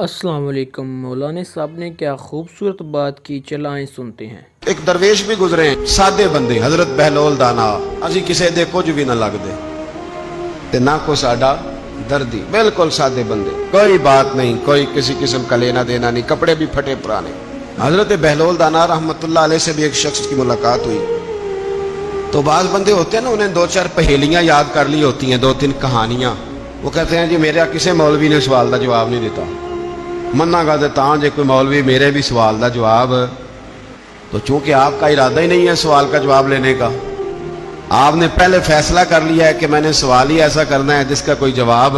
السلام علیکم۔ مولانا صاحب نے کیا خوبصورت بات کی، چلائیں سنتے ہیں۔ ایک درویش بھی گزرے ہیں، سادے بندے، حضرت بہلول دانا، اسی کسے دے کچھ بھی نہ لگ دے تے نہ کو ساڈا دردی، بالکل سادے بندے، کوئی بات نہیں، کوئی کسی قسم کا لینا دینا نہیں، کپڑے بھی پھٹے پرانے۔ حضرت بہلول دانا رحمت اللہ علیہ سے بھی ایک شخص کی ملاقات ہوئی تو بعض بندے ہوتے ہیں نا، انہیں دو چار پہیلیاں یاد کر لی ہوتی ہیں، دو تین کہانیاں، وہ کہتے ہیں جی میرا کسی مولوی نے سوال دا جواب نہیں دیتا، منا گا دیتا ہوں جی کوئی مولوی میرے بھی سوال دا جواب، تو چونکہ آپ کا ارادہ ہی نہیں ہے سوال کا جواب لینے کا، آپ نے پہلے فیصلہ کر لیا ہے کہ میں نے سوال ہی ایسا کرنا ہے جس کا کوئی جواب،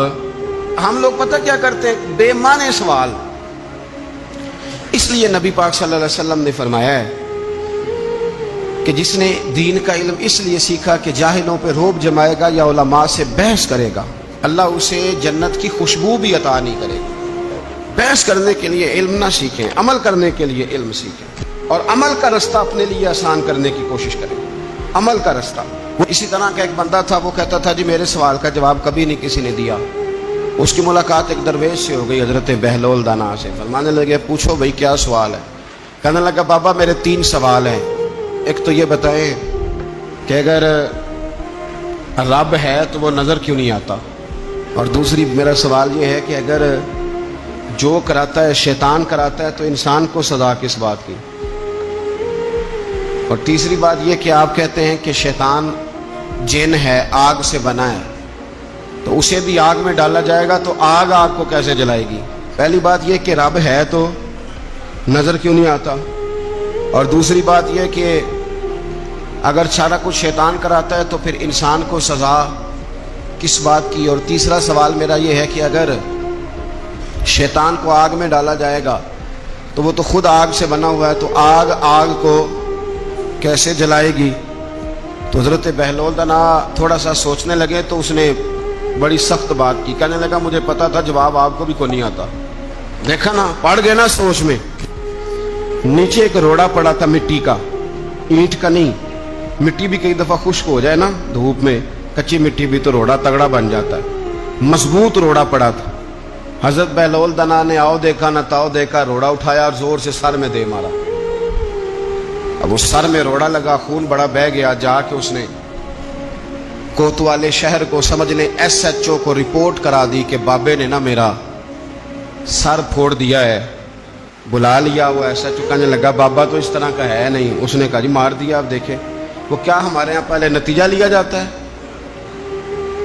ہم لوگ پتہ کیا کرتے ہیں، بے معنی سوال۔ اس لیے نبی پاک صلی اللہ علیہ وسلم نے فرمایا ہے کہ جس نے دین کا علم اس لیے سیکھا کہ جاہلوں پہ روب جمائے گا یا علماء سے بحث کرے گا، اللہ اسے جنت کی خوشبو بھی عطا نہیں کرے گا۔ بحث کرنے کے لیے علم نہ سیکھیں، عمل کرنے کے لیے علم سیکھیں، اور عمل کا رستہ اپنے لیے آسان کرنے کی کوشش کریں، عمل کا رستہ۔ وہ اسی طرح کا ایک بندہ تھا، وہ کہتا تھا جی میرے سوال کا جواب کبھی نہیں کسی نے دیا۔ اس کی ملاقات ایک درویش سے ہو گئی، حضرت بہلول دانا سے، فرمانے لگے پوچھو بھائی کیا سوال ہے؟ کہنے لگا بابا میرے 3 سوال ہیں، ایک تو یہ بتائیں کہ اگر رب ہے تو وہ نظر کیوں نہیں آتا، اور دوسری میرا سوال یہ ہے کہ اگر جو کراتا ہے شیطان کراتا ہے تو انسان کو سزا کس بات کی، اور تیسری بات یہ کہ آپ کہتے ہیں کہ شیطان جن ہے، آگ سے بنا ہے، تو اسے بھی آگ میں ڈالا جائے گا تو آگ کو کیسے جلائے گی؟ پہلی بات یہ کہ رب ہے تو نظر کیوں نہیں آتا، اور دوسری بات یہ کہ اگر سارا کچھ شیطان کراتا ہے تو پھر انسان کو سزا کس بات کی، اور تیسرا سوال میرا یہ ہے کہ اگر شیطان کو آگ میں ڈالا جائے گا تو وہ تو خود آگ سے بنا ہوا ہے، تو آگ کو کیسے جلائے گی؟ تو حضرت بہلول دانا تھوڑا سا سوچنے لگے تو اس نے بڑی سخت بات کی، کہنے لگا مجھے پتا تھا جواب آپ کو بھی کو نہیں آتا، دیکھا نا پڑ گئے نا سوچ میں۔ نیچے ایک روڑا پڑا تھا مٹی کا، اینٹ کا نہیں، مٹی بھی کئی دفعہ خشک ہو جائے نا دھوپ میں، کچی مٹی بھی تو روڑا تگڑا بن جاتا ہے، مضبوط روڑا پڑا تھا۔ حضرت بہلول دانا نے آؤ دیکھا نہ تاؤ دیکھا، روڑا اٹھایا اور زور سے سر میں دے مارا، اب اس سر میں روڑا لگا، خون بڑا بہہ گیا، جا کے اس نے کوتوالے شہر کو سمجھنے SHO کو رپورٹ کرا دی کہ بابے نے نا میرا سر پھوڑ دیا ہے۔ بلا لیا وہ SHO، کہنے لگا بابا تو اس طرح کا ہے نہیں، اس نے کہا جی مار دیا، آپ دیکھیں وہ کیا ہمارے ہاں پہلے نتیجہ لیا جاتا ہے،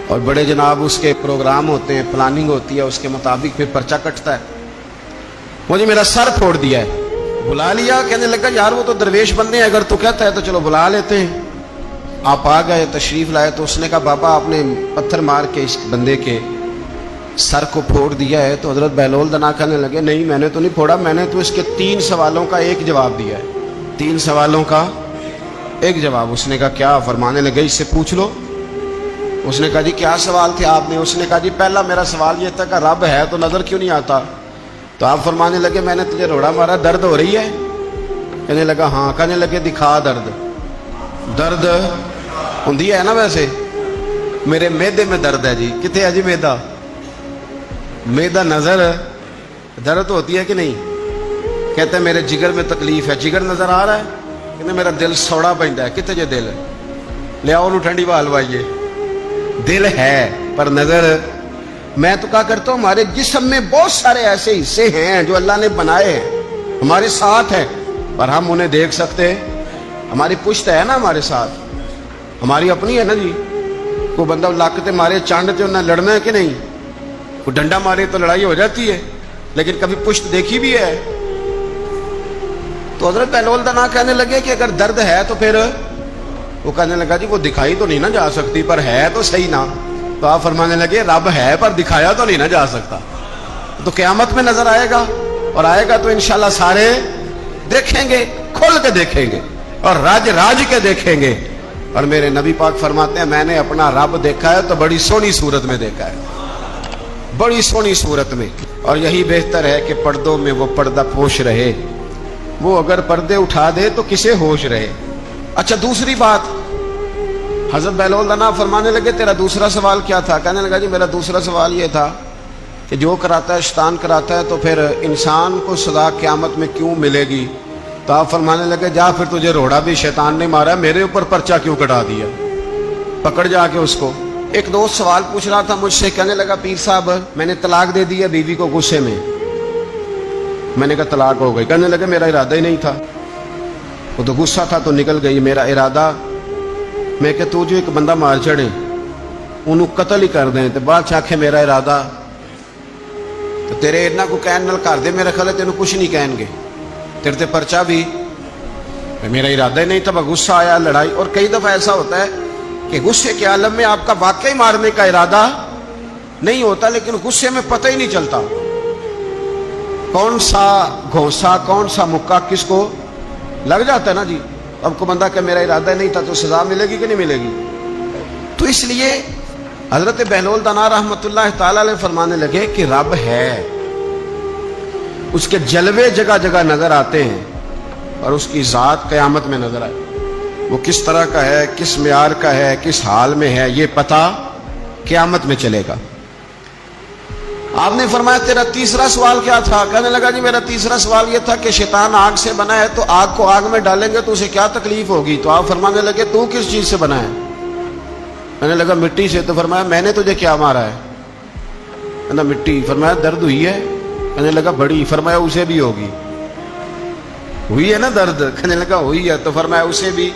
اور بڑے جناب اس کے پروگرام ہوتے ہیں، پلاننگ ہوتی ہے، اس کے مطابق پھر پرچہ کٹتا ہے۔ مجھے میرا سر پھوڑ دیا ہے، بلا لیا، کہنے لگا یار وہ تو درویش بندے ہیں، اگر تو کہتا ہے تو چلو بلا لیتے ہیں۔ آپ آ گئے، تشریف لائے، تو اس نے کہا بابا آپ نے پتھر مار کے اس بندے کے سر کو پھوڑ دیا ہے۔ تو حضرت بہلول دانا کہنے لگے نہیں میں نے تو نہیں پھوڑا، میں نے تو اس کے 3 سوالوں کا ایک جواب دیا ہے، 3 سوالوں کا ایک جواب۔ اس نے کہا کیا؟ فرمانے لگے اس سے پوچھ لو۔ اس نے کہا جی کیا سوال تھے آپ نے؟ اس نے کہا جی پہلا میرا سوال یہ تھا کہ رب ہے تو نظر کیوں نہیں آتا؟ تو آپ فرمانے لگے میں نے تجھے روڑا مارا، درد ہو رہی ہے؟ کہنے لگا ہاں۔ کہنے لگے دکھا درد ہوندی ہے نا؟ ویسے میرے میدے میں درد ہے جی۔ کتنے ہے جی میدا؟ میدا نظر درد ہوتی ہے کہ نہیں؟ کہتے ہیں میرے جگر میں تکلیف ہے، جگر نظر آ رہا ہے؟ کہتے میرا دل سوڑا پہنتا ہے، کتنے جے دل لے آؤ انہوں ٹھنڈی بال وائیے، دل ہے پر نظر۔ میں تو کہا کرتا ہوں ہمارے جسم میں بہت سارے ایسے حصے ہیں جو اللہ نے بنائے ہیں، ہمارے ساتھ ہیں پر ہم انہیں دیکھ سکتے ہیں۔ ہماری پشت ہے نا ہمارے ساتھ، ہماری اپنی ہے نا جی۔ کوئی بندہ لاکتے مارے چانڈ تے انہیں لڑنا ہے کہ نہیں؟ کوئی ڈنڈا مارے تو لڑائی ہو جاتی ہے، لیکن کبھی پشت دیکھی بھی ہے؟ تو حضرت بہلول دانا کہنے لگے کہ اگر درد ہے تو پھر، وہ کہنے لگا جی وہ دکھائی تو نہیں نہ جا سکتی پر ہے تو صحیح نا۔ تو آپ فرمانے لگے رب ہے پر دکھایا تو نہیں نہ جا سکتا، تو قیامت میں نظر آئے گا، اور آئے گا تو انشاءاللہ سارے دیکھیں گے، کھل کے دیکھیں گے اور راج کے دیکھیں گے۔ اور میرے نبی پاک فرماتے ہیں میں نے اپنا رب دیکھا ہے تو بڑی سونی صورت میں دیکھا ہے، بڑی سونی صورت میں، اور یہی بہتر ہے کہ پردوں میں وہ پردہ پوش رہے، وہ اگر پردے اٹھا دے تو کسے ہوش رہے۔ اچھا دوسری بات، حضرت بہلول دانا فرمانے لگے تیرا دوسرا سوال کیا تھا؟ کہنے لگا جی میرا دوسرا سوال یہ تھا کہ جو کراتا ہے شیطان کراتا ہے، تو پھر انسان کو سزا قیامت میں کیوں ملے گی؟ تو آپ فرمانے لگے جا پھر تجھے روڑا بھی شیطان نے مارا، میرے اوپر پرچہ کیوں کٹا دیا؟ پکڑ جا کے اس کو۔ ایک دوست سوال پوچھ رہا تھا مجھ سے، کہنے لگا پیر صاحب میں نے طلاق دے دی ہے بیوی کو غصے میں۔ میں نے کہا طلاق ہو گئی؟ کہنے لگے میرا ارادہ ہی نہیں تھا، وہ تو غصہ تھا تو نکل گئی، میرا ارادہ۔ میں کہ تو جو ایک بندہ مار چڑھے انہوں قتل ہی کر دیں تو بعد چاکھے میرا ارادہ، تو تیرے اتنا کو کہن نال کر دے، میرا خیال ہے تینوں کچھ نہیں کہیں گے، تیرے تے پرچہ بھی، میرا ارادہ ہی نہیں تھا، غصہ آیا لڑائی۔ اور کئی دفعہ ایسا ہوتا ہے کہ غصے کے عالم میں آپ کا واقعی مارنے کا ارادہ نہیں ہوتا، لیکن غصے میں پتہ ہی نہیں چلتا کون سا گھونسا کون سا مکہ کس کو لگ جاتا ہے نا جی۔ اب کو بندہ کہ میرا ارادہ نہیں تھا تو سزا ملے گی کہ نہیں ملے گی؟ تو اس لیے حضرت بہلول دانا رحمۃ اللہ تعالی علیہ فرمانے لگے کہ رب ہے، اس کے جلوے جگہ جگہ نظر آتے ہیں اور اس کی ذات قیامت میں نظر آئے، وہ کس طرح کا ہے، کس معیار کا ہے، کس حال میں ہے، یہ پتہ قیامت میں چلے گا۔ آپ نے فرمایا تیرا تیسرا سوال کیا تھا؟ کہنے لگا جی میرا تیسرا سوال یہ تھا کہ شیطان آگ سے بنا ہے، تو آگ کو آگ میں ڈالیں گے تو اسے کیا تکلیف ہوگی؟ تو آپ فرمانے لگے تو کس چیز سے بنا ہے؟ میں نے لگا مٹی سے۔ تو فرمایا میں نے تجھے کیا مارا ہے؟ کہنا مٹی۔ فرمایا درد ہوئی ہے؟ کہنے لگا بڑی۔ فرمایا اسے بھی ہوگی؟ ہوئی ہے نا درد؟ کہنے لگا ہوئی ہے۔ تو فرمایا اسے بھی